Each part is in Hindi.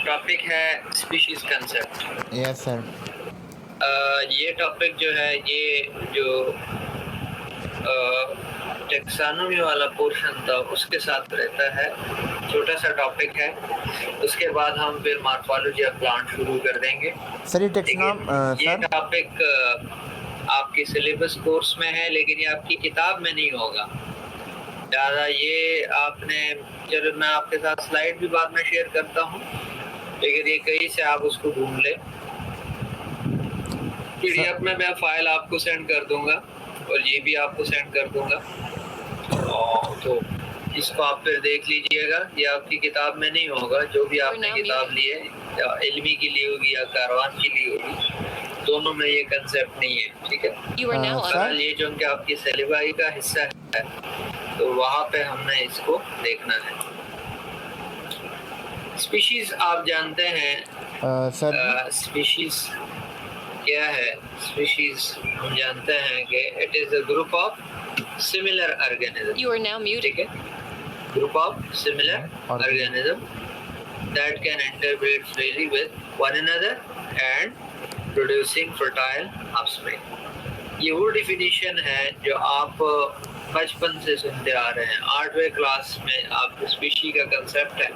टॉपिक है स्पीशीज कंसेप्ट। Yes sir. ये टॉपिक जो है, ये जो टेक्सानोमी वाला पोर्शन था उसके साथ रहता है, छोटा सा टॉपिक है। उसके बाद हम फिर मॉर्फोलॉजी ऑफ प्लांट शुरू कर देंगे। सर ये टेक्सोनॉमी ये टॉपिक आपके सिलेबस कोर्स में है, लेकिन ये आपकी किताब में नहीं होगा। ज़्यादा ये आपने, चलो मैं आपके साथ स्लाइड भी बाद में शेयर करता हूँ, लेकिन ये कहीं से आप उसको ढूंढ लें। PDF में मैं फाइल आपको सेंड कर दूंगा और ये भी आपको सेंड कर दूंगा, और तो इसको आप फिर देख लीजिएगा। ये आपकी किताब में नहीं होगा, जो भी आपने किताब ली है, या इल्मी की ली होगी या कारवान की ली होगी, दोनों में ये कंसेप्ट नहीं है, ठीक है। सर ये जो कि आपकी सिलेबस का हिस्सा है, तो वहाँ पे हमने इसको देखना है। स्पीशीज आप जानते हैं सर, स्पीशीज क्या है? स्पीशीज हम जानते हैं कि it is a group of similar organism. You are now muted. ठीक है, group of similar organism that can interbreed freely with one another and producing fertile offspring। ये वो डिफिनीशन है जो आप बचपन से सुनते आ रहे हैं। 8वीं क्लास में आपको स्पीशी का कंसेप्ट है,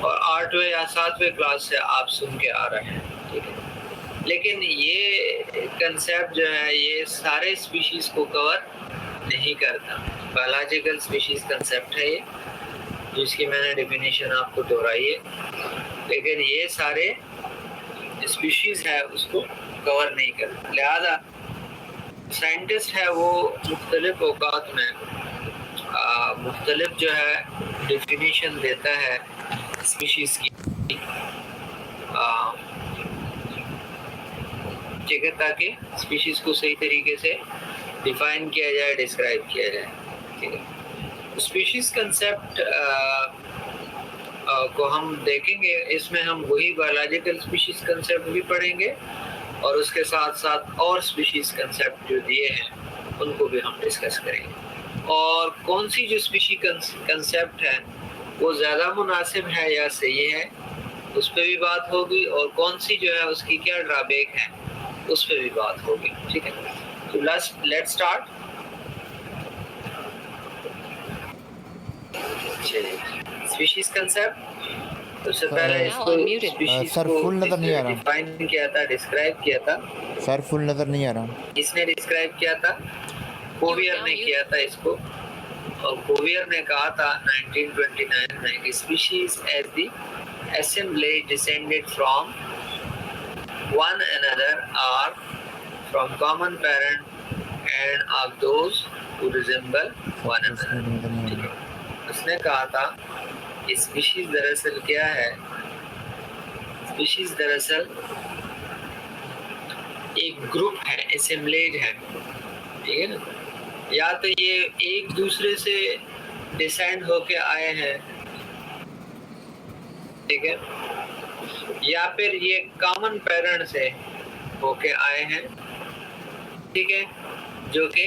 और 8वीं या 7वीं क्लास से आप सुन के आ रहे हैं, ठीक है। लेकिन ये कंसेप्ट जो है, ये सारे स्पीशीज को कवर नहीं करता। बायोलॉजिकल स्पीशीज कंसेप्ट है ये, जिसकी मैंने डेफिनेशन आपको दोहराई है, लेकिन ये सारे स्पीशीज है उसको कवर नहीं करता। लिहाजा साइंटिस्ट है वो मुख्तलिफ औकात में मुख्तलिफ जो है डेफिनेशन देता है स्पीशीज की, ठीक है, ताकि स्पीशीज को सही तरीके से डिफाइन किया जाए, डिस्क्राइब किया जाए, ठीक है। स्पीशीज कंसेप्ट को हम देखेंगे, इसमें हम वही बायोलॉजिकल स्पीशीज कंसेप्ट भी पढ़ेंगे, और उसके साथ साथ और स्पीशीज कंसेप्ट जो दिए हैं उनको भी हम डिस्कस करेंगे। और कौन सी जो स्पीशी कंसेप्ट है वो ज़्यादा मुनासिब है या सही है, उस पर भी बात होगी, और कौन सी जो है उसकी क्या ड्रॉबैक है उस पर भी बात होगी, ठीक है। तो लेट्स स्टार्ट। स्पीशीज कंसेप्ट, सबसे पहले इसको स्पीशीज सर फुल नजर नहीं आ रहा, डिफाइन किया था, डिस्क्राइब किया था। सर फुल नजर नहीं आ रहा। इसने डिस्क्राइब किया था, कोवियर ने किया था इसको, और कोवियर ने कहा था 1929 में कि species as the assemblage descended from one another are from common parent and of those who resemble one another। उसने कहा था कि स्पीशीज दरअसल क्या है? स्पीशीज दरअसल एक ग्रुप है, असेंबलेज है, ठीक है ना। या तो ये एक दूसरे से डिसेंड होके आए हैं, ठीक है, या फिर ये कॉमन पेरेंट से होके आए हैं, ठीक है, जो कि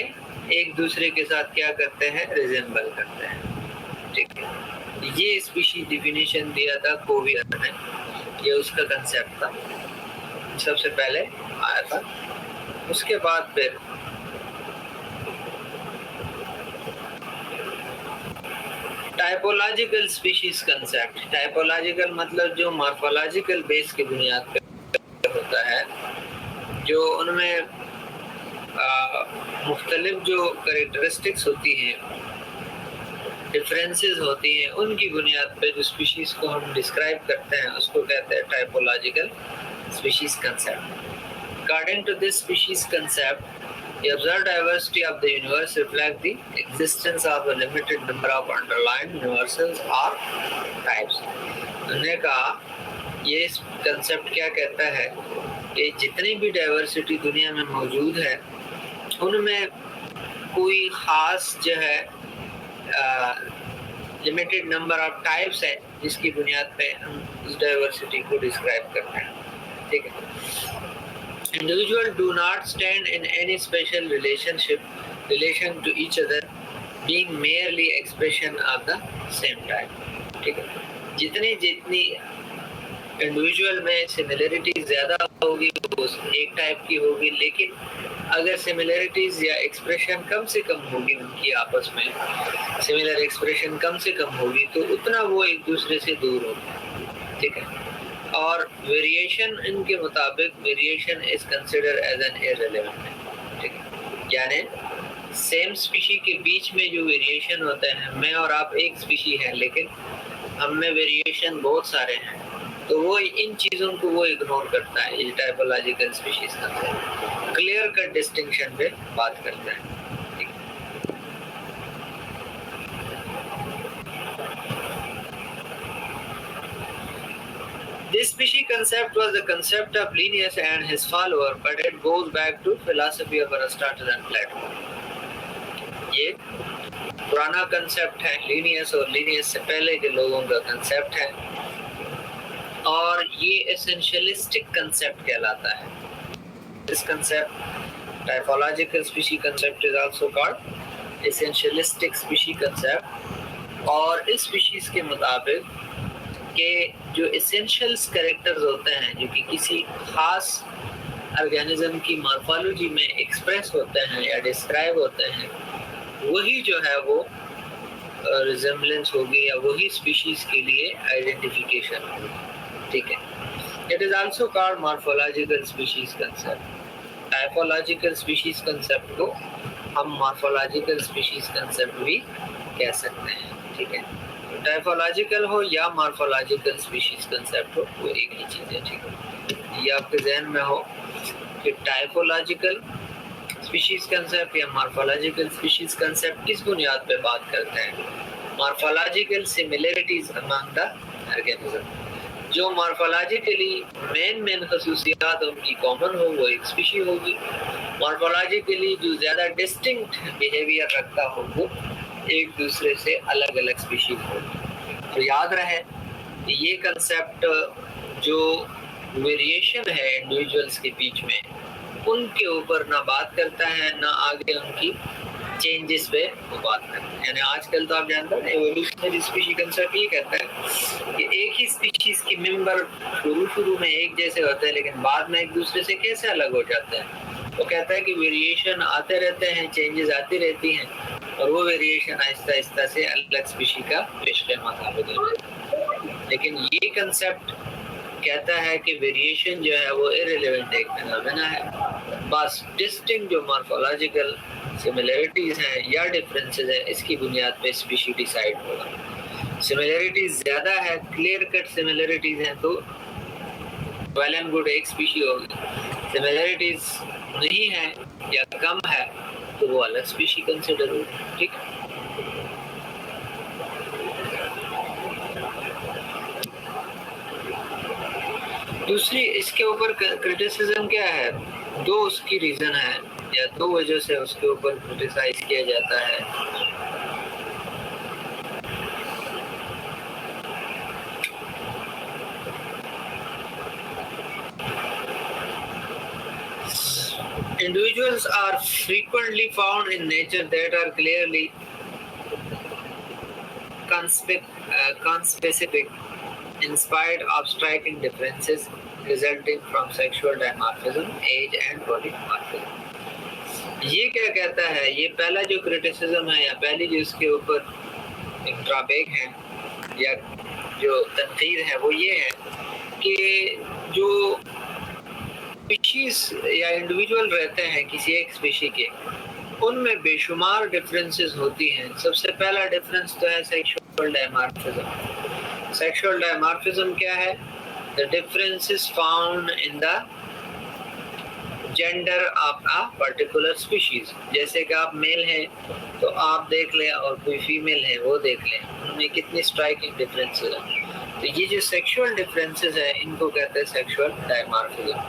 एक दूसरे के साथ क्या करते हैं? रिजेंबल करते हैं, ठीक है। ये स्पीशीज डिफिनीशन दिया था कोवियर ने, ये उसका कंसेप्ट था, सबसे पहले आया था। उसके बाद फिर टाइपोलॉजिकल स्पीशीज कंसेप्ट। टाइपोलॉजिकल मतलब जो मॉर्फोलॉजिकल बेस की बुनियाद पे होता है, जो उनमें मुख्तलिफ जो कैरेक्टरिस्टिक्स होती हैं, डिफरेंसेस होती हैं, उनकी बुनियाद पे जो स्पीशीज को हम डिस्क्राइब करते हैं उसको कहते हैं typological species concept. According to this species concept, the observed diversity of the universe reflects the existence of a limited number of underlying universals or types। उन्होंने कहा ये कंसेप्ट क्या कहता है कि जितनी भी डाइवर्सिटी दुनिया में मौजूद है, उनमें कोई ख़ास जो है लिमिटेड नंबर ऑफ टाइप्स है, जिसकी बुनियाद पे हम उस डाइवर्सिटी को डिस्क्राइब करते हैं, ठीक है। Individuals do not stand in any special relation to each other, being merely expression of the same type, ठीक है। जितनी इंडिविजुअल में सिमिलरिटी ज़्यादा होगी, वो एक टाइप की होगी, लेकिन अगर सिमिलरिटीज़ या एक्सप्रेशन कम से कम होगी उनकी आपस में, सिमिलर एक्सप्रेशन कम से कम होगी, तो उतना वो एक दूसरे से दूर होगा, ठीक है। और वेरिएशन इनके मुताबिक, variation is consider as an irrelevant, ठीक है। यानी सेम स्पीशी के बीच में जो वेरिएशन होता है, मैं और आप एक स्पीशी है लेकिन हम में वेरिएशन बहुत सारे हैं, तो वो इन चीज़ों को वो इग्नोर करता है। ये टाइपोलॉजिकल स्पीशीज का क्लियर कट डिस्टिंक्शन पे बात करता है। This species concept was the concept of Linnaeus and his follower, but it goes back to philosophy of Aristotle and Plato. ये पुराना कंसेप्ट है लिनियस, और लिनियस से पहले के लोगों का कंसेप्ट है, और ये एसेंशियलिस्टिक कंसेप्ट कहलाता है। This concept, typological species concept, is also called essentialistic species concept। और इस स्पीशीज के मुताबिक के जो एसेंशियल्स कैरेक्टर्स होते हैं, जो कि किसी खास ऑर्गेनिज्म की मॉर्फोलॉजी में एक्सप्रेस होते हैं या डिस्क्राइब होते हैं, वही जो है वो रिजेम्बलेंस होगी या वही स्पीशीज के लिए आइडेंटिफिकेशन होगी, ठीक है। It is also called morphological species concept. Typological species concept को हम मॉर्फोलॉजिकल स्पीशीज कंसेप्ट भी कह सकते हैं, ठीक है। टाइपोलॉजिकल हो या मॉर्फोलॉजिकल स्पीशीज कंसेप्ट हो, वो एक ही चीज़ है, ठीक है। ये आपके जहन में हो कि टाइपोलॉजिकल स्पीशीज कंसेप्ट या मॉर्फोलॉजिकल स्पीशीज कंसेप्ट किस बुनियाद पे बात करते हैं। Morphological similarities among the organism, जो मॉर्फोलॉजिकली मेन खसूसियात उनकी कॉमन हो, वो एक स्पीशी होगी। मॉर्फोलॉजिकली जो ज़्यादा डिस्टिंक्ट बिहेवियर रखता हो, वो एक दूसरे से अलग अलग स्पीशीज हो। तो याद रहे ये कंसेप्ट जो वेरिएशन है इंडिविजुअल्स के बीच में, उनके ऊपर ना बात करता है, ना आगे उनकी चेंजेस पे वो बात करता है। यानी आजकल तो आप जानते हैं एवोल्यूशनरी स्पीशी कंसेप्ट ये कहता है कि एक ही स्पीशीज के मेंबर शुरू में एक जैसे होते हैं, लेकिन बाद में एक दूसरे से कैसे अलग हो जाते हैं। वो कहता है कि वेरिएशन आते रहते हैं, चेंजेस आती रहती हैं, और वो वेरिएशन आहिस्ता आहिस्ता से अलग स्पीशी का पेशकदम साबित हो जाता है। लेकिन ये कंसेप्ट कहता है कि वेरिएशन जो है वो इररिलेवेंट एक फिनोमेना है, बस डिस्टिंक्ट जो मॉर्फोलॉजिकल सिमिलरिटीज हैं या डिफरेंसेस हैं, इसकी बुनियाद पे स्पीशी डिसाइड होगा। सिमिलरिटीज ज़्यादा है, क्लियर कट सिमिलरिटीज हैं, तो वेल एंड गुड एक स्पीशी होगी। सिमिलरिटीज नहीं है या कम है, तो वो अलग स्पीशी कंसिडर होगी, ठीक है। दूसरी इसके ऊपर क्रिटिसिज्म क्या है, दो उसकी रीजन है या दो वजह से उसके ऊपर क्रिटिसाइज किया जाता है। Individuals are frequently found in nature that are clearly conspecific in spite of striking differences resulting from sexual dimorphism, age and polymorphism। ये क्या कहता है, ये पहला जो क्रिटिसिज्म है या पहली जो इसके ऊपर एक ड्रॉबैक है या जो तनकीद है, वो ये है कि जो स्पीशीज या इंडिविजुअल रहते हैं किसी एक स्पीशी के, उनमें बेशुमार डिफरेंसेस होती हैं। सबसे पहला डिफरेंस तो है सेक्सुअल डायमॉर्फिज्म। सेक्सुअल डायमॉर्फिज्म क्या है? The differences found in the gender of a particular species. जैसे कि आप मेल हैं तो आप देख लें और कोई फीमेल है वो देख लें, उनमें कितनी स्ट्राइकिंग डिफरेंसेस हैं। तो ये जो सेक्सुअल डिफरेंसेस है, इनको कहते हैं सेक्सुअल डायमॉर्फिज्म।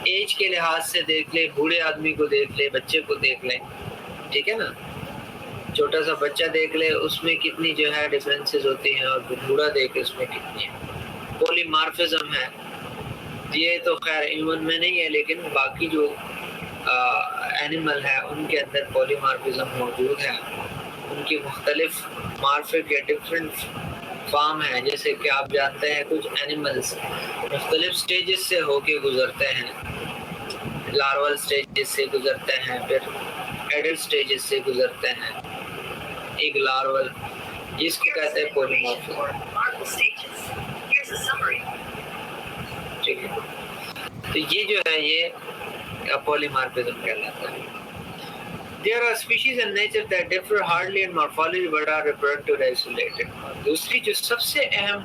एज के लिहाज से देख ले, बूढ़े आदमी को देख ले, बच्चे को देख ले, ठीक है ना, छोटा सा बच्चा देख ले, उसमें कितनी जो है डिफरेंसेस होती हैं, और बूढ़ा देख उसमें कितनी है। पॉलीमॉर्फिज्म है, ये तो खैर ह्यूमन में नहीं है, लेकिन बाकी जो एनिमल है उनके अंदर पॉलीमॉर्फिज्म मौजूद है। उनकी मुख्तलिफ मार्फिक या डिफरेंट फॉर्म है, जैसे कि आप जानते हैं कुछ एनिमल्स मुख्तलिफ स्टेजेस से होके गुजरते हैं, लार्वल स्टेजेस से गुजरते हैं, फिर एडल्ट स्टेजेस से गुजरते हैं, एक लार्वल, जिसको कहते हैं पॉलीमॉर्फिज्म। ठीक है, तो ये जो है ये पॉलीमॉर्फिज्म कहलाता है। There are species in nature that differ hardly in morphology but are reproductively isolated. दूसरी जो सबसे अहम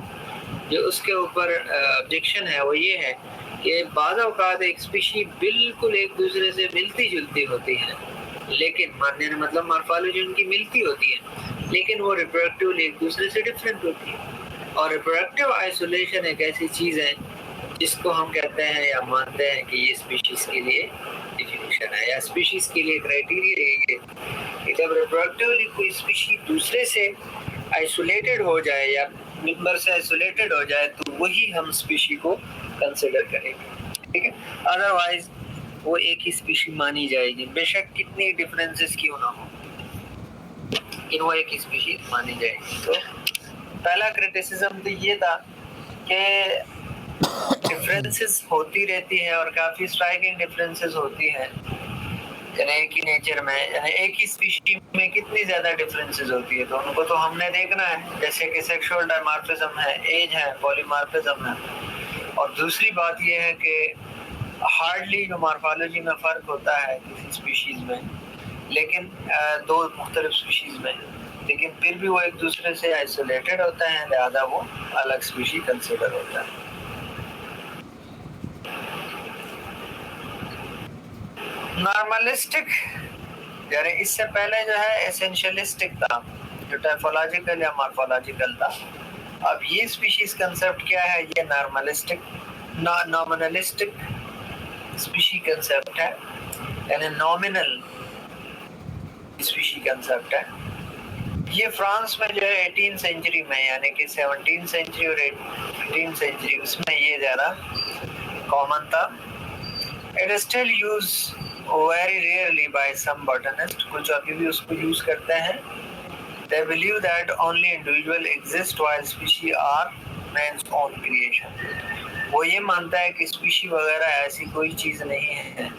जो उसके ऊपर ऑब्जेक्शन है वो ये है कि बाज़ औक़ात एक स्पीशी बिल्कुल एक दूसरे से मिलती जुलती होती है, लेकिन मानने का मतलब मॉर्फोलॉजी उनकी मिलती होती है, लेकिन वो रिप्रोडक्टिवली एक दूसरे से डिफरेंट होती है। और रिप्रोडक्टिव आइसोलेशन एक ऐसी चीज़ है जिसको हम कहते हैं या मानते हैं कि ये स्पीशीज़ के लिए डिफिनेशन है या स्पीशीज़ के लिए क्राइटेरिया है कि जब रिप्रोडक्टिवली कोई स्पीशी दूसरे से आइसोलेटेड हो जाए या मेंबर से आइसोलेटेड हो जाए तो वही हम स्पीशी को कंसिडर करेंगे, ठीक है। अदरवाइज वो एक ही स्पीशी मानी जाएगी, बेशक कितनी डिफरेंसेस क्यों ना हो, लेकिन वो एक ही स्पीशी मानी जाएगी। तो पहला क्रिटिसिज्म तो ये था कि डिफरेंसेस होती रहती है और काफ़ी स्ट्राइकिंग डिफरेंसेस होती हैं, यानी एक ही नेचर में, यानी एक ही स्पीशी में कितनी ज़्यादा डिफरेंसेस होती है, तो उनको तो हमने देखना है, जैसे कि सेक्सुअल डायमॉर्फिज्म है, एज है, पॉलीमॉर्फिज्म है। और दूसरी बात ये है कि हार्डली जो मॉर्फोलॉजी में फ़र्क होता है किसी स्पीशीज़ में, लेकिन दो मुख्तलिफ स्पीशीज़ में, लेकिन फिर भी वो एक दूसरे से आइसोलेटेड होता है, लिहाजा वो अलग स्पीशी कंसिडर होता है। नॉर्मलिस्टिक यानी इससे पहले जो है एसेंशियलिस्टिक था, जो टाइपोलॉजिकल या मॉर्फोलॉजिकल था। अब ये स्पीशीज कंसेप्ट क्या है, ये नॉर्मलिस्टिक नॉमिनलिस्टिक स्पीशी कंसेप्ट है, यानी नॉमिनल स्पीशी कंसेप्ट है। ये फ्रांस में जो है 18th सेंचुरी में, यानी कि 17th सेंचुरी और 18th सेंचुरी, उसमें ये ज़्यादा कॉमन था। It is still use very rarely by some botanists, कुछ अभी भी उसको यूज करते हैं। They believe that only individual exist while species are man's own creation. वो ये मानता है कि स्पीशी वगैरह ऐसी कोई चीज़ नहीं है,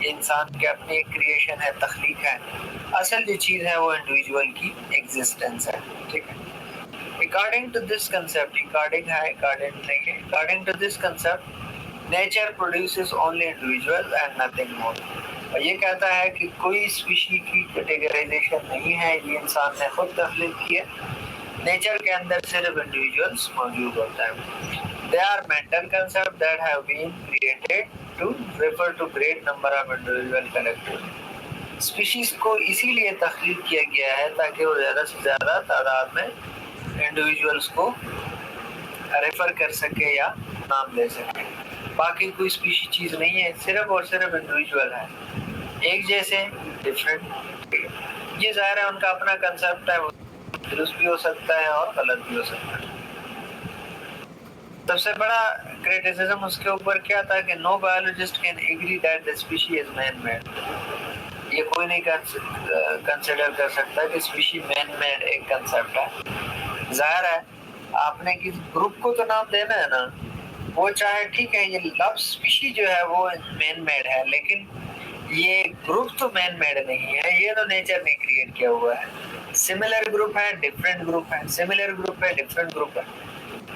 ये इंसान के अपनी एक क्रिएशन है, तख्लीक है। असल जो चीज़ है वो इंडिविजुअल की एग्जिस्टेंस है, ठीक है। According to this concept, according नहीं है, according to this concept, nature produces only individual and nothing more. और ये कहता है कि कोई स्पीशी की कैटेगराइजेशन नहीं है, ये इंसान ने खुद तख्लीक की है, नेचर के अंदर सिर्फ इंडिविजुअल्स मौजूद होता है। They are mental concept that have been created to refer to great number of individual collective. Species को इसीलिए तख्लीक किया गया है ताकि वो ज़्यादा से ज़्यादा तादाद में इंडिविजुअल्स को रेफर कर सके या नाम दे सके। बाकी कोई स्पीशी चीज़ नहीं है, सिर्फ और सिर्फ इंडिविजुअल है, एक जैसे डिफरेंट। ये ज़ाहिर है उनका अपना कंसेप्ट है, वो दुरुस्त भी हो सकता है और गलत भी हो सकता है। सबसे बड़ा क्रिटिसिज्म उसके ऊपर क्या था कि no biologist can agree that the species is man made. ये कोई नहीं कंसिडर कर सकता कि स्पीशी मैन मेड एक कंसेप्ट है। ज़ाहिर है आपने किस ग्रुप को तो नाम देना है ना, वो चाहे ठीक है, ये लव स्पीशी जो है वो मैन मेड है, लेकिन ये ग्रुप तो मैन मेड नहीं है, ये तो नेचर ने क्रिएट किया हुआ है। सिमिलर ग्रुप है, डिफरेंट ग्रुप है, सिमिलर ग्रुप है, डिफरेंट ग्रुप है।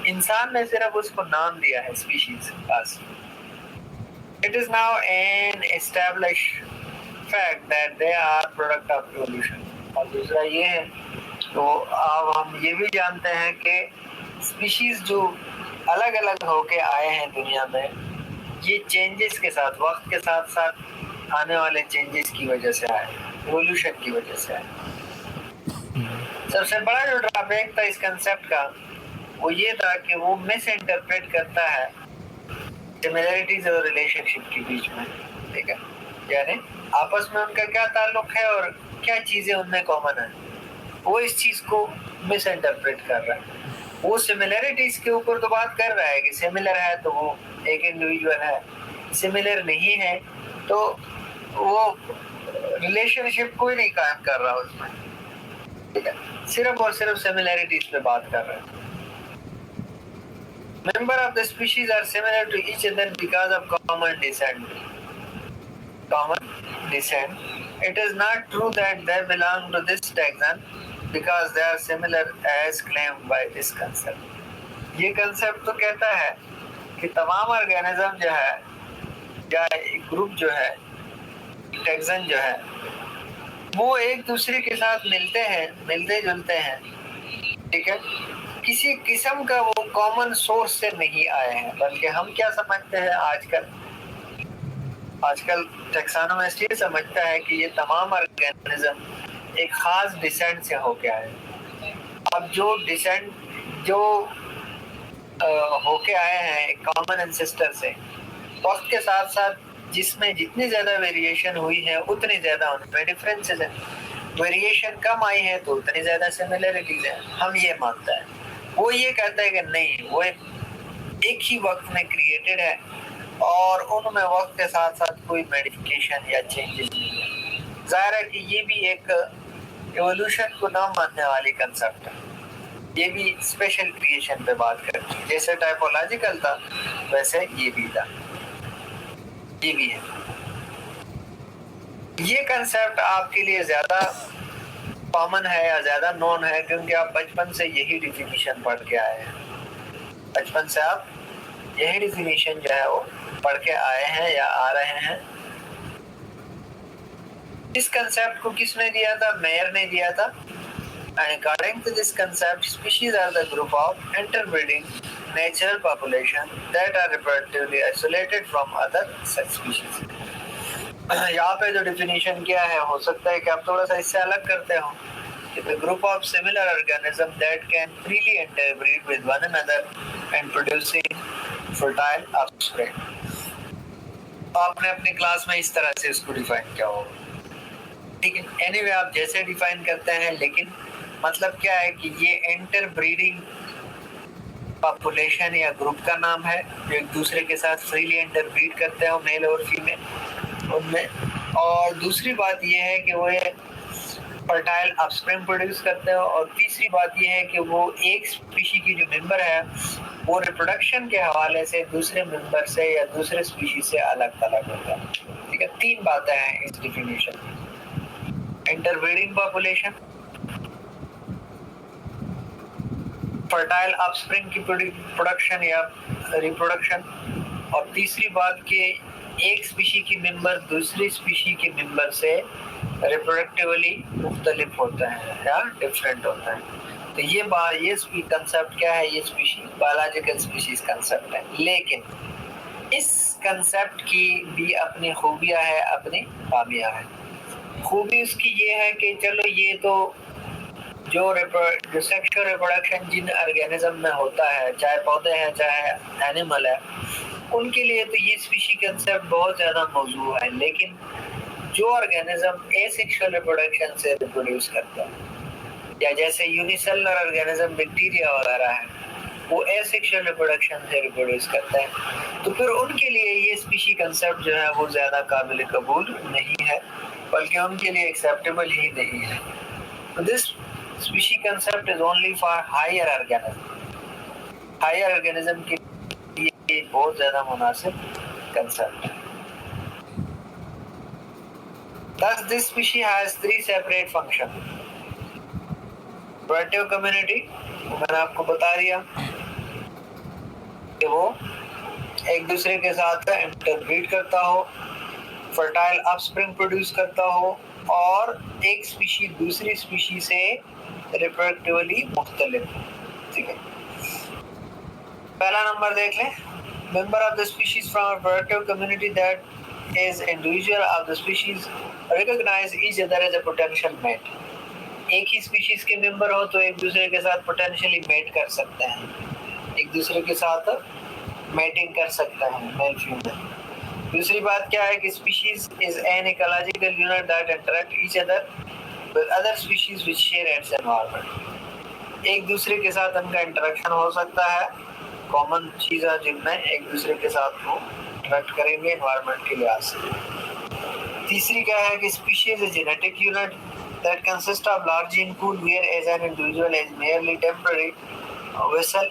इंसान ने सिर्फ उसको नाम दिया है स्पीशीज बस। It is now an established fact that they are product of evolution. और दूसरा ये है, तो अब हम ये भी जानते हैं कि स्पीशीज जो अलग अलग होके आए हैं दुनिया में, ये चेंजेस के साथ, वक्त के साथ साथ आने वाले चेंजेस की वजह से आए, इवोल्यूशन की वजह से आए। सबसे बड़ा जो ड्रॉबैक था इस कंसेप्ट का वो ये था कि वो मिस इंटरप्रेट करता है सिमिलरिटीज और रिलेशनशिप के बीच में, ठीक है, यानी आपस में उनका क्या ताल्लुक है और क्या चीज़ें उनमें कॉमन है, वो इस चीज़ को मिस इंटरप्रेट कर रहा है। वो सिमिलरिटीज के ऊपर तो बात कर रहा है कि सिमिलर है तो वो एक इंडिविजुअल है, सिमिलर नहीं है तो वो रिलेशनशिप कोई नहीं कायम कर रहा उसमें, ठीक है, सिर्फ और सिर्फ सिमिलरिटीज पे बात कर रहा है। Member of the species are similar to each other because of common descent. Common descent. It is not true that they belong to this taxon because they are similar as claimed by this concept. ये concept तो कहता है कि तमाम organism जो है या ग्रुप जो है टैक्सन जो है वो एक दूसरे के साथ मिलते हैं, मिलते जुलते हैं, ठीक है, किसी किस्म का वो कॉमन सोर्स से नहीं आए हैं, बल्कि हम क्या समझते हैं आजकल टैक्सोनॉमिस्ट ये समझता है कि ये तमाम ऑर्गेनिज्म एक खास डिसेंट से होके आए। अब जो डिसेंट जो होके आए हैं एक कॉमन एंसेस्टर से, वक्त के साथ साथ जिसमें जितनी ज्यादा वेरिएशन हुई है उतनी ज्यादा उनमें डिफरेंसेस है, वेरिएशन कम आई है तो उतनी ज्यादा सिमिलरिटीज है। हम ये मानता है, वो ये कहता है कि नहीं, वो एक ही वक्त में क्रिएटेड है और उनमें वक्त के साथ साथ कोई मॉडिफिकेशन या चेंजेस नहीं है। जाहिर है कि ये भी एक एवोल्यूशन को ना मानने वाली कंसेप्ट है, ये भी स्पेशल क्रिएशन पे बात करती है। जैसे टाइपोलॉजिकल था वैसे ये भी था, ये भी है। ये कंसेप्ट आपके लिए ज्यादा कॉमन है या ज्यादा नोन है क्योंकि आप बचपन से यही डिफिनीशन पढ़ के आए हैं, बचपन से आप यही डिफिनीशन जो है वो पढ़ के आए हैं या आ रहे हैं। इस कंसेप्ट को किसने दिया था? मेयर ने दिया था। And according to this concept, species are the group of interbreeding natural population that are reproductively isolated from other such species. यहाँ पे जो definition किया है, हो सकता है कि आप थोड़ा सा इससे अलग करते हो कि the group of similar organisms that can freely interbreed with one another and producing fertile offspring. आपने अपनी क्लास में इस तरह से इसको डिफाइन किया होगा, ठीक है। एनीवे आप जैसे डिफाइन करते हैं, लेकिन मतलब क्या है कि ये इंटर ब्रीडिंग पॉपुलेशन या ग्रुप का नाम है जो एक दूसरे के साथ फ्रीली इंटर ब्रीड करते हो, मेल और फीमेल उनमें। और दूसरी बात ये है कि वो फर्टाइल ऑफस्प्रिंग प्रोड्यूस करते हो। और तीसरी बात ये है कि वो एक स्पीशी की जो मेंबर है वो रिप्रोडक्शन के हवाले से दूसरे मेंबर से या दूसरे स्पीशी से अलग अलग होता है, ठीक है। तीन बातें हैं इस डिफिनीशन में, इंटरब्रीडिंग पॉपुलेशन, फर्टाइल ऑफस्प्रिंग की प्रोडक्शन या रिप्रोडक्शन, और तीसरी बात कि एक स्पीशी की मेंबर दूसरी स्पीशी के मेंबर से रिप्रोडक्टिवली मुख्तलिफ होता है या डिफरेंट होता है। तो ये कंसेप्ट क्या है? ये स्पीशी बायोलॉजिकल स्पीशीज कंसेप्ट है। लेकिन इस कंसेप्ट की भी अपनी खूबियां है, अपनी खामियां है। खूबी उसकी ये है कि चलो ये तो जो सेक्सुअल रिप्रोडक्शन जिन ऑर्गेनिज्म में होता है, चाहे पौधे हैं चाहे एनिमल है, उनके लिए तो ये स्पीशी कंसेप्ट बहुत ज़्यादा मौजूद है। लेकिन जो ऑर्गेनिज्म एसेक्सुअल रिप्रोडक्शन से रिप्रोड्यूस करता है, या जैसे यूनिसेलुलर ऑर्गेनिज्म बैक्टीरिया वगैरह है, वो एसेक्सुअल रिप्रोडक्शन से रिप्रोड्यूस करता है, तो फिर उनके लिए ये स्पीशी कंसेप्ट जो है वो ज़्यादा काबिल कबूल नहीं है, बल्कि उनके लिए एक्सेप्टेबल ही नहीं है। तो this species concept is only for higher organism. Higher organism के लिए बहुत ज़्यादा मुनासिब कंसेप्ट है। Thus, this species has three separate functions. Reproductive community, मैंने आपको बता दिया कि वो एक दूसरे के साथ इंटरब्रीड करता हो, फर्टाइल ऑफस्प्रिंग प्रोड्यूस करता हो, और एक स्पीशी दूसरी स्पीशी से रिप्रोडक्टिवली मुख्तलिफ, ठीक है। पहला नंबर देख लें, member of the species from reproductive community that is individual of the species recognize each other as a potential mate. एक ही स्पीशीज के मेंबर हो तो एक दूसरे के साथ पोटेंशियली मेट कर सकते हैं, एक दूसरे के साथ मेटिंग कर सकते हैं, मेल फीमेल। दूसरी बात क्या है कि species is an ecological unit that interact each other with other species which share its environment. एक दूसरे के साथ उनका इंटरेक्शन हो सकता है, कॉमन चीज़ें जिनमें एक दूसरे के साथ वो इंटरेक्ट करेंगे एनवायरनमेंट के लिहाज से। तीसरी क्या है कि species is genetic unit that consist of large gene pool whereas an individual is merely temporary vessel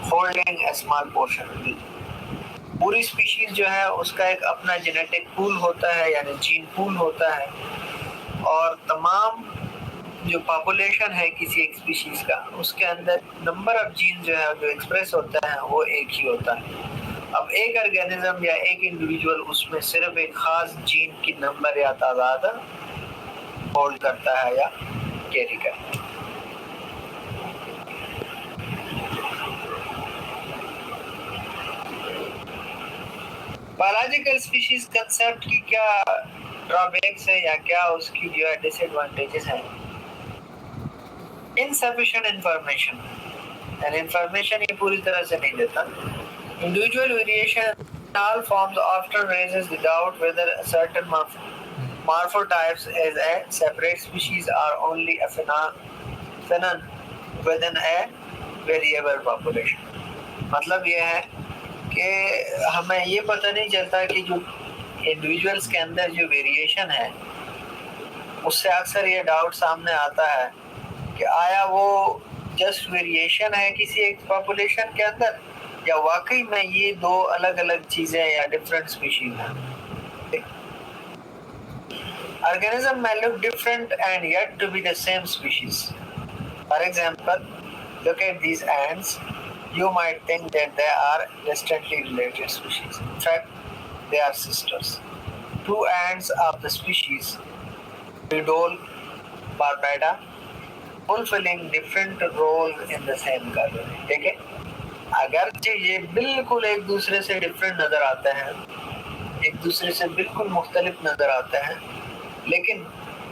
holding a small portion. पूरी स्पीशीज जो है उसका एक अपना जेनेटिक पूल होता है, यानी जीन पूल होता है, और तमाम जो पॉपुलेशन है किसी एक स्पीशीज का, उसके अंदर नंबर ऑफ जीन जो है जो एक्सप्रेस होता है वो एक ही होता है। अब एक ऑर्गेनिज्म या एक इंडिविजुअल उसमें सिर्फ एक खास जीन की नंबर या तादाद होल्ड करता है या कैरी करता है। बायोलॉजिकल स्पीशीज कंसेप्ट की क्या ड्रॉबैक्स है या क्या उसकी जो है डिसएडवांटेजेस हैं? इनसफिशिएंट इंफॉर्मेशन, यानी इंफॉर्मेशन ये पूरी तरह से नहीं देता। Individual variation in all forms often raises the doubt whether certain morphotypes as a separate species are only a phenomenon within a variable population। मतलब ये है कि हमें ये पता नहीं चलता कि जो इंडिविजुअल्स के अंदर जो वेरिएशन है उससे अक्सर ये डाउट सामने आता है कि आया वो जस्ट वेरिएशन है किसी एक पॉपुलेशन के अंदर, या वाकई में ये दो अलग अलग चीजें या डिफरेंट स्पीशीज हैं। Organism may look different and yet to be the same species. For example, look at these ants. You might think that they are distantly related species. In fact, they are sisters. Two ants of the species Bidol barbata fulfilling different roles in the same colony. ठीक है, अगर ये बिल्कुल एक दूसरे से डिफरेंट नजर आते हैं, एक दूसरे से बिल्कुल मुख्तलिफ नजर आते हैं, लेकिन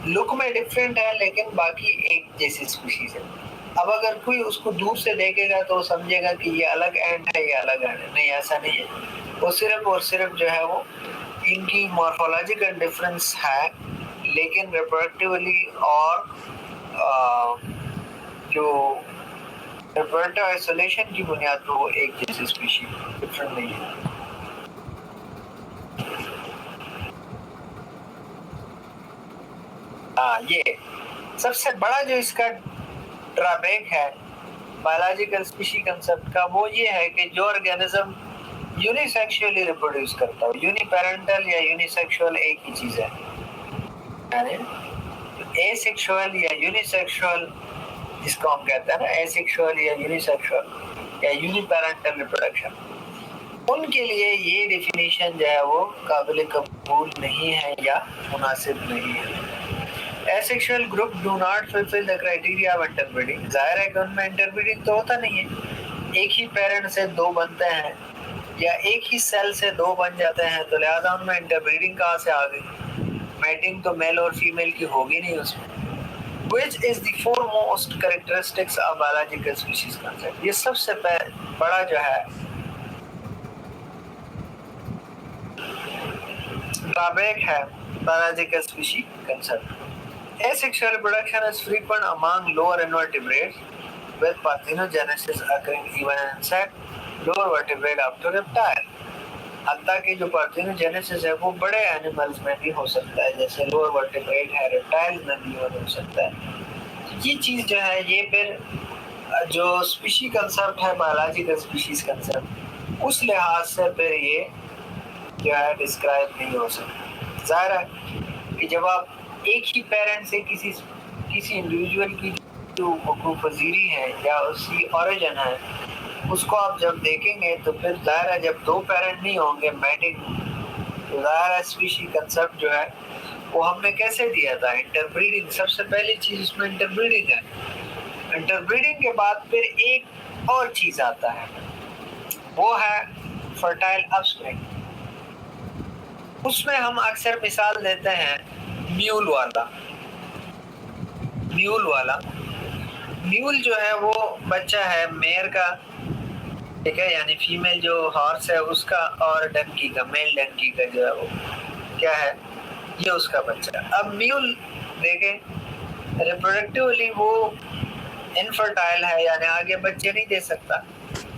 लुक में डिफरेंट है, लेकिन बाकी एक जैसी स्पीशीज है। अब अगर कोई उसको दूर से देखेगा तो समझेगा कि ये अलग एंड है, ये अलग एंड है। नहीं, ऐसा नहीं है। वो सिर्फ और सिर्फ जो है वो इनकी मॉर्फोलॉजिकल डिफरेंस है, लेकिन रिप्रोडक्टिवली और जो रिप्रोडक्टिव आइसोलेशन की बुनियाद पर वो एक जैसी स्पीशीज डिफरेंट नहीं है। ये सबसे बड़ा जो इसका ड्रॉबैक है बायोलॉजिकल स्पीशी कंसेप्ट का, वो ये है कि जो ऑर्गेनिज्म यूनिसेक्सुअली रिप्रोड्यूस करता हो, यूनिपेरेंटल या यूनिसेक्सुअल एक ही चीज है, यानी एसेक्सुअल या यूनिसेक्सुअल, जिसको हम कहते हैं ना एसेक्सुअल या यूनिसेक्सुअल या यूनिपेरेंटल रिप्रोडक्शन, उनके लिए ये डेफिनेशन जो है वो काबिल कबूल नहीं है या मुनासिब नहीं है। Asexual group do not fulfill the criteria of interbreeding। जाहिर है कि उनमें इंटरब्रीडिंग तो होता नहीं है, एक ही पेरेंट से दो बनते हैं या एक ही सेल से दो बन जाते हैं, तो लिहाजा उनमें इंटरब्रीडिंग कहाँ से आ गई? मैटिंग तो मेल और फीमेल की होगी नहीं उसमें। Which is the foremost characteristics of biological species concept। ये सबसे बड़ा जो है ड्रॉबैक है biological species concept। Asexual reproduction is frequent among lower invertebrates, with parthenogenesis occurring even in insect, lower vertebrate up to reptile। हत्ता कि जो पार्थेनोजेनेसिस है वो बड़े एनिमल्स में भी हो सकता है, जैसे लोअर वर्टिब्रेट है, रेप्टाइल्स में भी हो सकता है। ये चीज़ जो है ये फिर जो स्पीशी कंसेप्ट है बायोलॉजिकल स्पीशीज कंसेप्ट, उस लिहाज से फिर ये जो है डिस्क्राइब नहीं हो सकता। ज़ाहिर है कि जब आप एक ही पेरेंट से किसी इंडिविजुअल की जो वकूफ़ पज़ीरी है या उसकी ओरिजिन है, उसको आप जब देखेंगे तो फिर ज़ाहिर है जब दो पेरेंट नहीं होंगे मैटिंग, तो ज़ाहिर है स्पीशी कंसेप्ट जो है वो हमने कैसे दिया था? इंटरब्रीडिंग। सबसे पहली चीज़ उसमें इंटरब्रीडिंग है। इंटरब्रीडिंग के बाद फिर एक और चीज़ आता है, वो है फर्टाइल ऑफस्प्रिंग। उसमें हम अक्सर मिसाल देते हैं म्यूल वाला। म्यूल जो है वो बच्चा है मेयर का, ठीक है, यानी फीमेल जो हॉर्स है उसका, और डंकी का, मेल डंकी का जो है वो क्या है, ये उसका बच्चा। अब म्यूल देखें रिप्रोडक्टिवली वो इनफर्टाइल है, यानी आगे बच्चे नहीं दे सकता,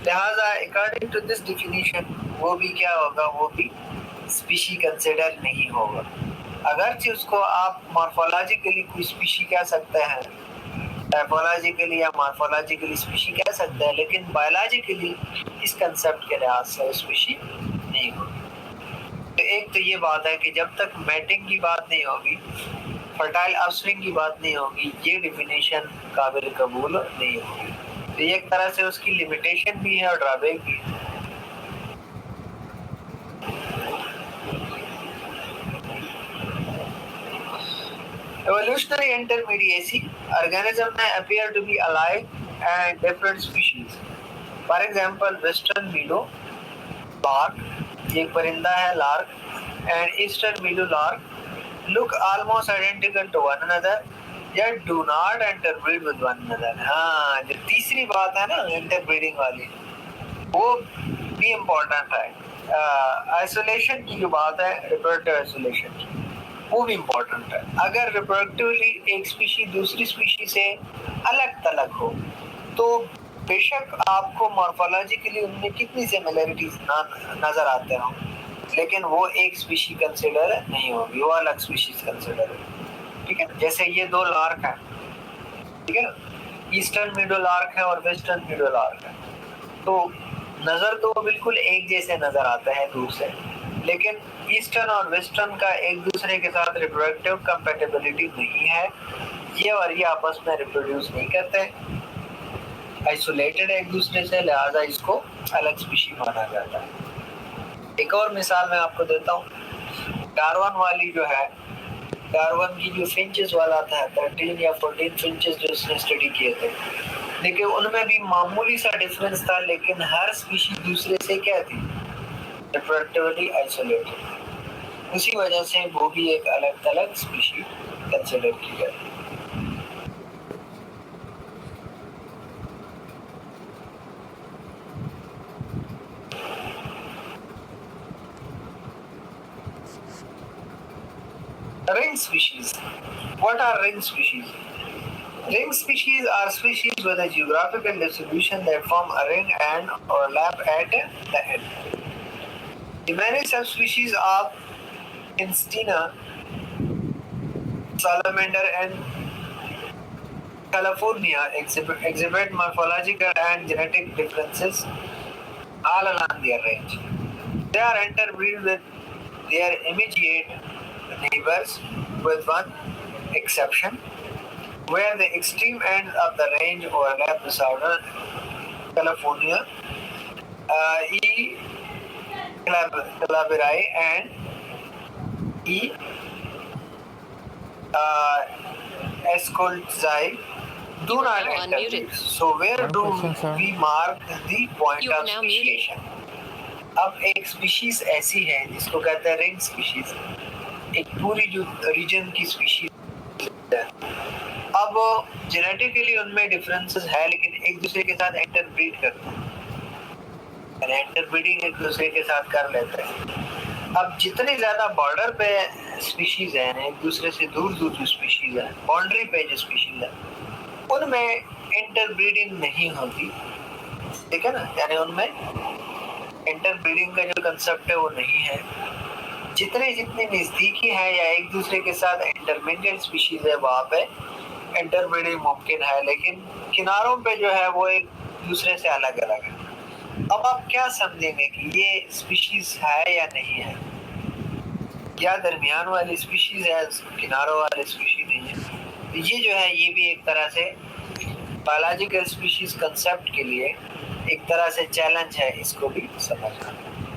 लिहाजा अकॉर्डिंग टू दिस डेफिनेशन वो भी क्या होगा, वो भी स्पीशी कंसिडर नहीं होगा। अगरचे उसको आप मॉर्फोलॉजिकली कोई स्पीशी कह सकते हैं, टाइपोलॉजिकली या मॉर्फोलॉजिकली स्पीशी कह सकते हैं, लेकिन बायोलॉजिकली इस कंसेप्ट के लिहाज से स्पीशी नहीं होगी। तो एक तो ये बात है कि जब तक मैटिंग की बात नहीं होगी, फर्टाइल ऑफस्प्रिंग की बात नहीं होगी, ये डिफिनेशन काबिल कबूल नहीं होगी। तो ये एक तरह से उसकी लिमिटेशन भी है और ड्रॉबैक भी है। Evolutionary intermediacy, organisms may appear to be alive and different species. For example, western meadow lark, ये एक परिंदा है lark, and eastern meadow lark look almost identical to one another, yet do not interbreed with one another. हाँ, जो तीसरी बात है ना interbreeding वाली, वो भी important है। आइसोलेशन की जो बात है, रिप्रोडक्टिव आइसोलेशन की, वो भी इम्पोर्टेंट है। अगर रिप्रोडक्टिवली एक स्पीशी दूसरी स्पीशी से अलग थलग हो तो बेशक आपको मॉर्फोलॉजिकली उनमें कितनी सिमिलरिटीज नजर आते हो, लेकिन वो एक स्पीशी कंसिडर नहीं होगी, वो अलग स्पीशीज कंसिडर है। ठीक है, जैसे ये दो लार्क हैं, ठीक है, ईस्टर्न मीडो लार्क है और वेस्टर्न मीडो लार्क है, तो नजर तो बिल्कुल एक जैसे नजर आता है दूर से, लेकिन ईस्टर्न और वेस्टर्न का एक दूसरे के साथ रिप्रोडक्टिव कंपैटिबिलिटी नहीं है, ये और ये आपस में रिप्रोड्यूस नहीं करते, आइसोलेटेड एक दूसरे से, लिहाजा इसको अलग स्पीशी माना जाता है। एक और मिसाल मैं आपको देता हूँ, डार्विन वाली जो है, डार्विन की जो फिंचेस वाला था, 13 या 14 फिंचेस जो उसने स्टडी किए थे, लेकिन उनमें भी मामूली सा डिफरेंस था, लेकिन हर स्पीशी दूसरे से क्या थी, रिप्रोडक्टिवली आइसोलेटेड। उसी वजह से वो भी एक अलग अलग स्पीशी कंसिडर की जाती है। Ring species. What are ring species? Ring species are species with a geographical distribution that form a ring and overlap at the end. The many subspecies of Instina, salamander, and California exhibit morphological and genetic differences all along their range. They are interbreed with their immediate neighbors, with one exception, where the extreme ends of the range overlap the southern California, E. Calabrii and E. Escoltzai do not interbreed. So where do we mark the point of speciation? अब एक स्पीशीज ऐसी है जिसको कहते हैं रिंग स्पीशीज, एक पूरी जो रीजन की स्पीशीज है। अब जेनेटिकली उनमें डिफरेंसेस है, लेकिन एक दूसरे के साथ इंटरब्रीड करते हैं, इंटरब्रीडिंग एक दूसरे के साथ कर लेते हैं। अब जितनी ज्यादा बॉर्डर पे स्पीशीज हैं, एक दूसरे से दूर दूर जो स्पीशीज है, बाउंड्री पे जो स्पीशीज है, उनमें इंटरब्रीडिंग नहीं होती, ठीक है ना, यानी उनमें इंटरब्रीडिंग का जो कंसेप्ट है वो नहीं है। जितने जितने नजदीकी है या एक दूसरे के साथ इंटरमीडिएट स्पीशीज है, वहाँ पे इंटरब्रीडिंग मुमकिन है, लेकिन किनारों पे जो है वो एक दूसरे से अलग अलग है। अब आप क्या समझेंगे कि ये स्पीशीज है या नहीं है, या दरमियान वाली स्पीशीज है, किनारों वाली स्पीशीज नहीं है। तो ये जो है ये भी एक तरह से बायोलॉजिकल स्पीशीज कंसेप्ट के लिए एक तरह से चैलेंज है, इसको भी समझना।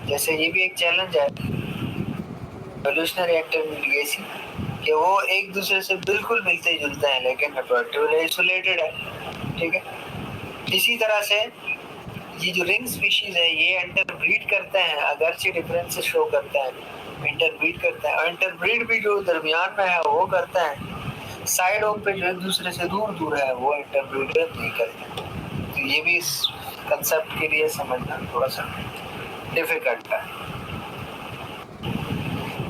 जैसे ये भी एक चैलेंज है एवोल्यूशनरी इंटरमीडिएसी, कि वो एक दूसरे से बिल्कुल मिलते जुलते हैं लेकिन रिप्रोडक्टिवली आइसोलेटेड है, ठीक है। इसी तरह से ये जो रिंग स्पीशीज है ये इंटरब्रीड करते हैं, अगरचे डिफरेंसेस शो करते हैं, इंटरब्रीड करते हैं, और इंटरब्रीड भी जो दरमियान में है वो करते हैं, साइडों पे जो एक दूसरे से दूर दूर है वो इंटरब्रीड नहीं करते। तो ये भी इस कंसेप्ट के लिए समझना थोड़ा सा डिफिकल्ट है।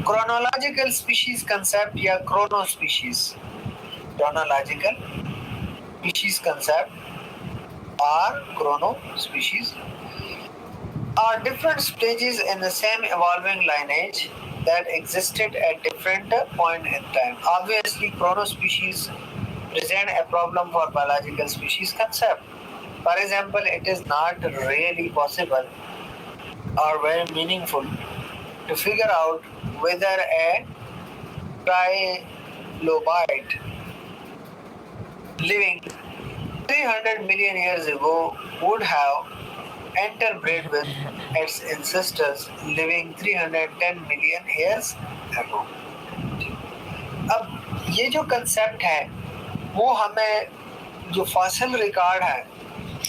क्रोनोलॉजिकल स्पीशीज कंसेप्ट या Chrono species, chronological species concept or chrono species are different stages in the same evolving lineage that existed at different point in time. Obviously chrono species present a problem for biological species concept. For example, it is not really possible or very meaningful to figure out whether a trilobite living 300 million years ago would have interbred with its ancestors living 310 million years ago. अब ये जो कंसेप्ट है वो हमें जो फॉसिल रिकॉर्ड है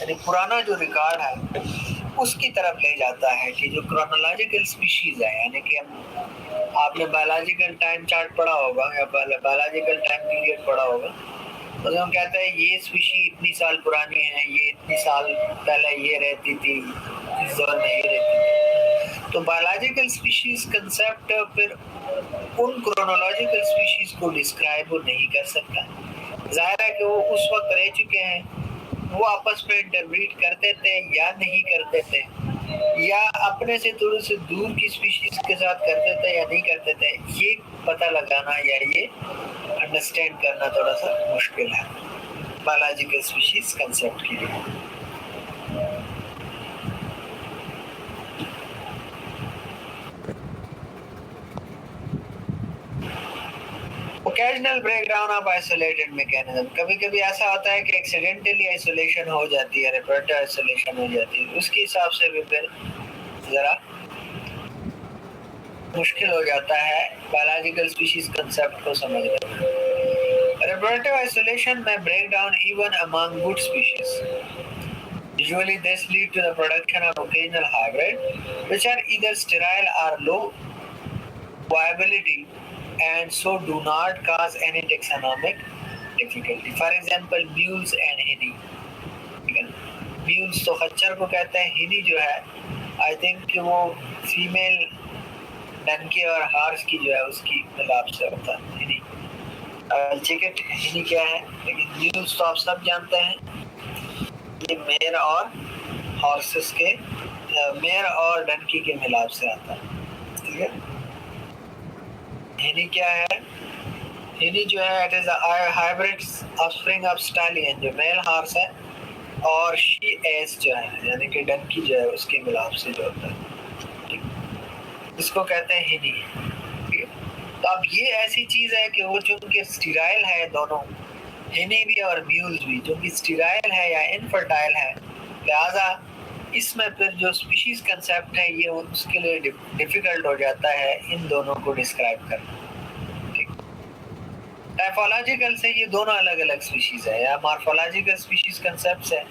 यानी पुराना जो रिकॉर्ड है उसकी तरफ ले जाता है कि जो क्रोनोलॉजिकल स्पीशीज है यानी कि आपने बायोलॉजिकल टाइम चार्ट पढ़ा होगा या बायोलॉजिकल टाइम पीरियड पढ़ा होगा तो हम कहते हैं ये स्पीशी इतनी साल पुरानी है ये इतनी साल पहले ये रहती थी इस दौर में ये रहती थी तो बायोलॉजिकल स्पीशीज कंसेप्ट फिर उन क्रोनोलॉजिकल स्पीशीज को डिस्क्राइब वो नहीं कर सकता जाहिर है कि वो उस वक्त रह चुके हैं वो आपस में इंटरब्रीट करते थे या नहीं करते थे या अपने से थोड़े से दूर की स्पीशीज के साथ करते थे या नहीं करते थे ये पता लगाना या ये अंडरस्टैंड करना थोड़ा सा मुश्किल है बायोलॉजिकल स्पीशीज कंसेप्ट के लिए occasional breakdown of isolated mechanism कभी कभी ऐसा होता है कि एक्सीडेंटली आइसोलेशन हो जाती है रिपीटेड आइसोलेशन हो जाती है उसके हिसाब से भी फिर जरा मुश्किल हो जाता है बायोलॉजिकल स्पीशीज कंसेप्ट को समझना रिपीटेड आइसोलेशन में breakdown even among good species usually this lead to the production of occasional hybrid which are either sterile or low viability and so do not cause any taxonomic difficulty. For example, mules and hinny. Mules तो खच्चर को कहते हैं hinny जो है I think कि वो फीमेल डंकी और हार्स की जो है उसकी मिलाप से होता है hinny. चिकेट hinny क्या है लेकिन mules तो आप सब जानते हैं ये मेयर और हॉर्सेस के मेयर और डंकी के मिलाप से आता है ठीक है हिनी क्या है हिनी जो है it is hybrid offspring of stallion जो मेल हॉर्स है और शी एस जो है यानी कि डंकी जो है उसके मिलाप से जो होता है इसको कहते हैं हिनी तो अब ये ऐसी चीज है कि वो चूंकि स्टीराइल है दोनों हिनी भी और म्यूल्स भी जो कि स्टीराइल है या इनफर्टाइल है लिहाजा इसमें फिर जो स्पीशीज कंसेप्ट है ये उसके लिए डिफिकल्ट हो जाता है इन दोनों को डिस्क्राइब करना ठीक टाइपोलॉजिकल से ये दोनों अलग अलग स्पीशीज है या मॉर्फोलॉजिकल स्पीशीज कंसेप्ट है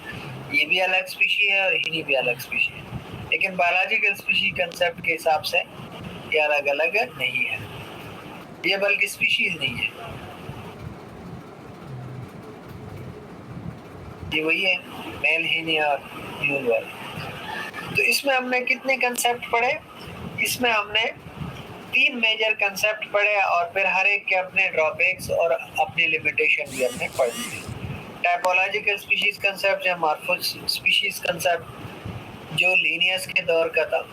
ये भी अलग स्पीशी है और हिनी भी अलग स्पीशी है लेकिन बायोलॉजिकल स्पीशीज कंसेप्ट के हिसाब से ये अलग अलग नहीं है ये बल्कि स्पीशीज नहीं है ये वही है मेल हिनी और म्यूल वाले तो इसमें हमने कितने कंसेप्ट पढ़े इसमें हमने 3 मेजर कंसेप्ट पढ़े और फिर हर एक के अपने ड्रॉबैक्स और अपनी लिमिटेशन भी हमने पढ़ ली टाइपोलॉजिकल स्पीशीज कंसेप्ट या मॉर्फो स्पीशीज कंसेप्ट जो लीनियस के दौर का था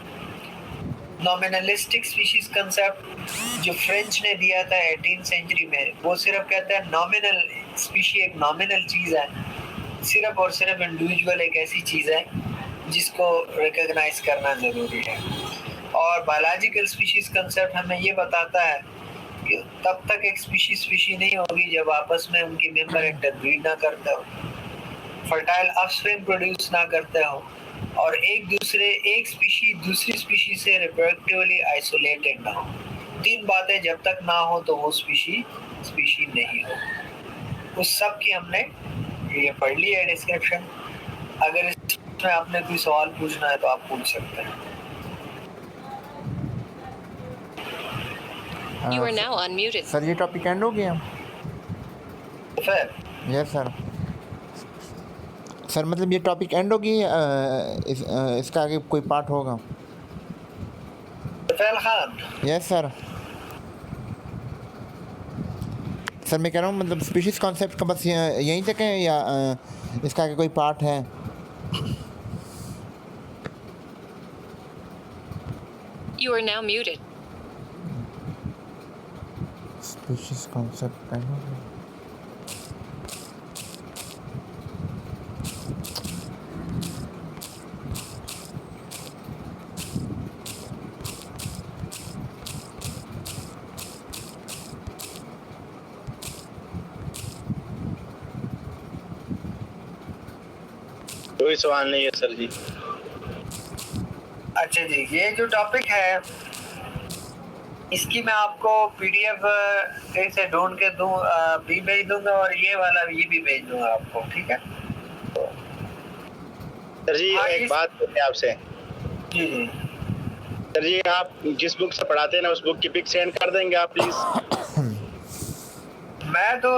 नॉमिनलिस्टिक स्पीशीज कंसेप्ट जो फ्रेंच ने दिया था 18th सेंचुरी में वो सिर्फ कहता है नॉमिनल स्पीशी एक नॉमिनल चीज़ है सिर्फ और सिर्फ इंडिविजुअल एक ऐसी चीज़ है जिसको रिकॉग्नाइज करना ज़रूरी है और बायोलॉजिकल स्पीशीज कंसेप्ट हमें ये बताता है कि तब तक एक स्पीशी नहीं होगी जब आपस में उनकी मेंबर इंटरब्रीड ना करते हो फर्टाइल ऑफस्प्रिंग प्रोड्यूस ना करते हो और एक स्पीशी दूसरी स्पीशी से रिप्रोडक्टिवली आइसोलेटेड ना हो 3 बातें जब तक ना हो तो वो स्पीशी नहीं हो उस सब की हमने ये पढ़ ली है डिस्क्रिप्शन अगर इसमें आपने कोई सवाल पूछना है तो आप पूछ सकते हैं You are now unmuted. Sir ये टॉपिक एंड हो गया फिर यस सर सर मतलब ये टॉपिक एंड होगी इसका आगे कोई पार्ट होगा फैल खान यस सर सर मैं कह रहा हूँ मतलब स्पीशीज कॉन्सेप्ट का बस यहीं तक है या इसका आगे कोई पार्ट है You are now muted. Species concept कोई सवाल नहीं है सर जी। अच्छा जी, ये जो टॉपिक है इसकी मैं आपको पीडीएफ कहीं से ढूंढ के भी भेज दूंगा और ये वाला ये भी भेज दूंगा आपको, ठीक है? सर जी हाँ, एक बात है आपसे। जी जी। सर जी आप जिस बुक से पढ़ाते हैं ना उस बुक की पिक सेंड कर देंगे आप प्लीज? मैं तो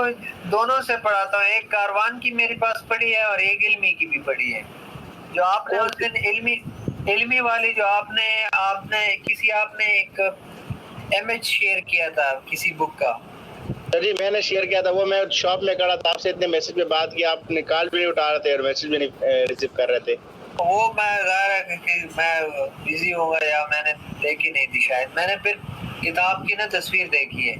दोनों से पढ़ाता हूँ, एक कारवान की मेरे पास पड़ी है और एक इल्मी की भी पड़ी है। जो आपने उस दिन इल्मी वाली जो आपने एक इमेज शेयर किया था किसी बुक का। सर जी मैंने शेयर किया था, वो मैं शॉप में खड़ा था, आपसे इतने मैसेज पे बात किया, आपने कॉल भी नहीं उठा रहे थे और मैसेज भी नहीं रिसीव कर रहे थे। वो मैं ज़ाहिर है कि मैं बिजी होगा या मैंने देखी नहीं थी शायद। मैंने फिर किताब की ना तस्वीर देखी है।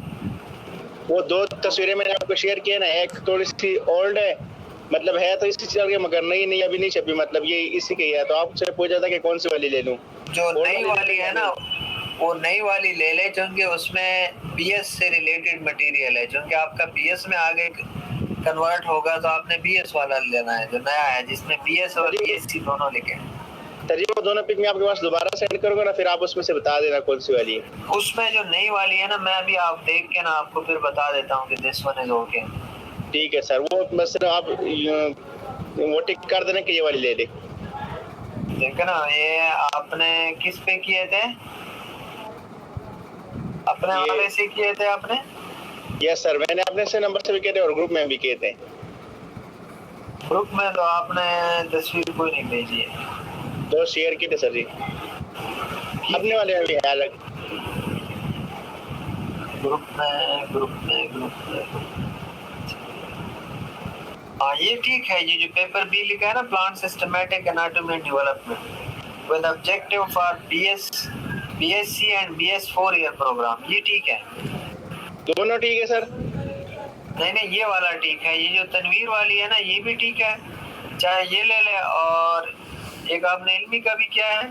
वो 2 तस्वीरें मैंने आपको शेयर की है ना, एक थोड़ी सी ओल्ड है, मतलब है तो इसी चल के मगर नहीं अभी नहीं छपी, मतलब ये इसी की है। तो आपसे पूछा था कि कौन सी वाली ले लूं? जो नई वाली है ना वो नई वाली ले ले, क्योंकि उसमें बीएस से रिलेटेड मटेरियल है। क्योंकि आपका बीएस में आगे कन्वर्ट होगा तो आपने बीएस वाला लेना है जो नया है, जिसमें बीएस और बीएससी दोनों लिखे हैं। सर जी वो दोनों पिक मैं आपके पास दोबारा सेंड करूंगा ना, फिर आप उसमें से बता देना कौन सी वाली है। उसमें जो नई वाली है ना, मैं अभी आप देख के ना आपको फिर बता देता हूँ कि दिस वन इज ओके। ठीक है सर, वो बस आप वो टिक कर देना कि ये वाली ले ले। देखो ना, ये आपने किस पे किए थे? अपने वाले से किए थे आपने? यस सर, मैंने अपने से नंबर से भी किए थे और ग्रुप में भी किए थे। ग्रुप में तो आपने तस्वीर कोई नहीं भेजी है। 2 शेयर किए थे सर जी, अपने वाले में भी है अलग। ग्रुप में हाँ ये ठीक है। ये जो पेपर बी लिखा है ना, plant systematic anatomy and development with objective for BSc and BS 4 year program, ये ठीक है। दोनों ठीक है सर? नहीं ये वाला ठीक है। ये जो तनवीर वाली है ना ये भी ठीक है, चाहे ये ले ले। और एक आपने इल्मी का भी किया है?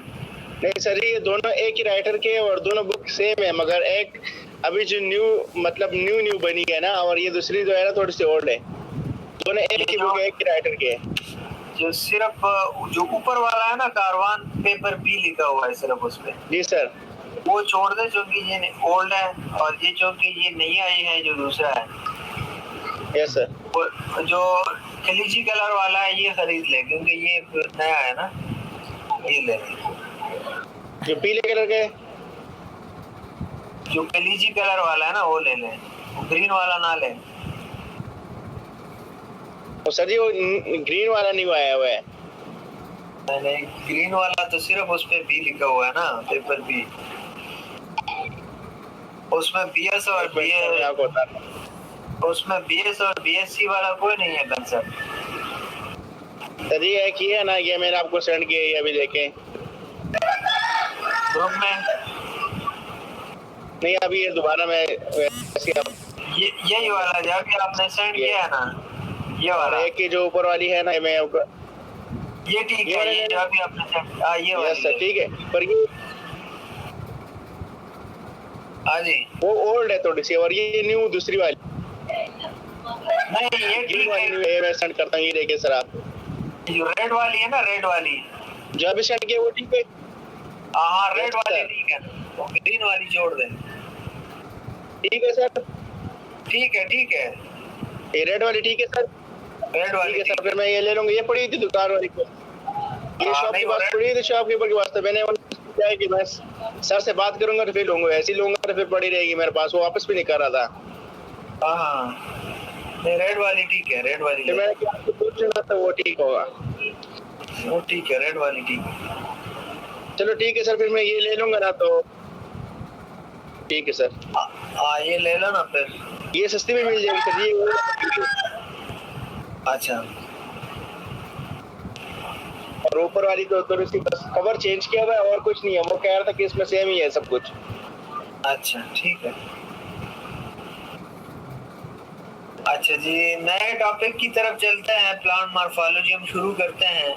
नहीं सर, ये दोनों एक ही राइटर के और दोनों बुक सेम है, मगर एक अभी जो न्यू बनी है ना, और ये दूसरी जो है ना थोड़ी सी ओल्ड है। दोनों एक ही बुक है, एक ही राइटर के है। जो सिर्फ जो ऊपर वाला है ना, कारवान पेपर बी लिखा हुआ है सिर्फ उस पे। जी सर। वो छोड़ दे क्योंकि ये ओल्ड है, और ये क्योंकि ये नई आई है जो दूसरा है। Yes sir. वो जो कलीजी कलर वाला है ये खरीद ले, क्योंकि ये नया है ना, ये ले। जो पीले कलर का है, जो कलीजी कलर वाला है ना वो ले ले, ग्रीन वाला ना ले। और सर जी वो ग्रीन वाला नहीं आया हुआ है। नहीं ग्रीन वाला तो सिर्फ उस पे बी लिखा हुआ है ना, पेपर बी। उसमें बीएस और बीएससी वाला कोई नहीं है कंसेप्ट। सर जी एक ही है ना, ये मैंने आपको सेंड किया है, अभी देखें ग्रुप में। नहीं अभी ये दोबारा मैं यही वाला जो अभी आपने सेंड किया है ना, ये वाला। एक की जो ऊपर वाली है ना, मैं आपको ये ठीक है, ये जो अभी आपने सेंड, ये वाला। यस सर ठीक है, पर ये हाँ जी वो ओल्ड है थोड़ी सी, और ये न्यू दूसरी वाली। नहीं ये ठीक है, मैं सेंड करता हूँ, ये देखिए सर आप। जो रेड वाली है ना, रेड वाली जो अभी सेंड किया वो ठीक है। हाँ रेड वाली ठीक है, तो ग्रीन वाली जोड़ दे। ठीक है सर, ठीक है ये रेड वाली ठीक है सर। रेड वाली ठीक है सर, फिर मैं ये ले लूंगा। ये पड़ी थी दुकान वाली को, ये शॉप की बात पड़ी थी, शॉपकीपर के वास्ते मैंने क्या है कि मैं सर से बात करूंगा तो फिर लूंगा, ऐसी लूंगा तो फिर पड़ी रहेगी मेरे पास, वो वापस भी नहीं कर रहा था। हाँ नहीं रेड वाली ठीक है, रेड वाली। मैं आपको पूछना था, वो ठीक होगा। वो ठीक है, रेड वाली ठीक है। चलो ठीक है सर, फिर मैं ये ले लूंगा ना, तो ठीक है सर। हाँ ये ले लो ना फिर, ये सस्ती में मिल जाएगी सर ये। अच्छा और ऊपर वाली तो थोड़ी सी बस कवर चेंज किया हुआ है और कुछ नहीं है, वो कह रहा था कि इसमें सेम ही है सब कुछ। अच्छा ठीक है। अच्छा जी, नए टॉपिक की तरफ चलते हैं, प्लांट मॉर्फोलॉजी हम शुरू करते हैं।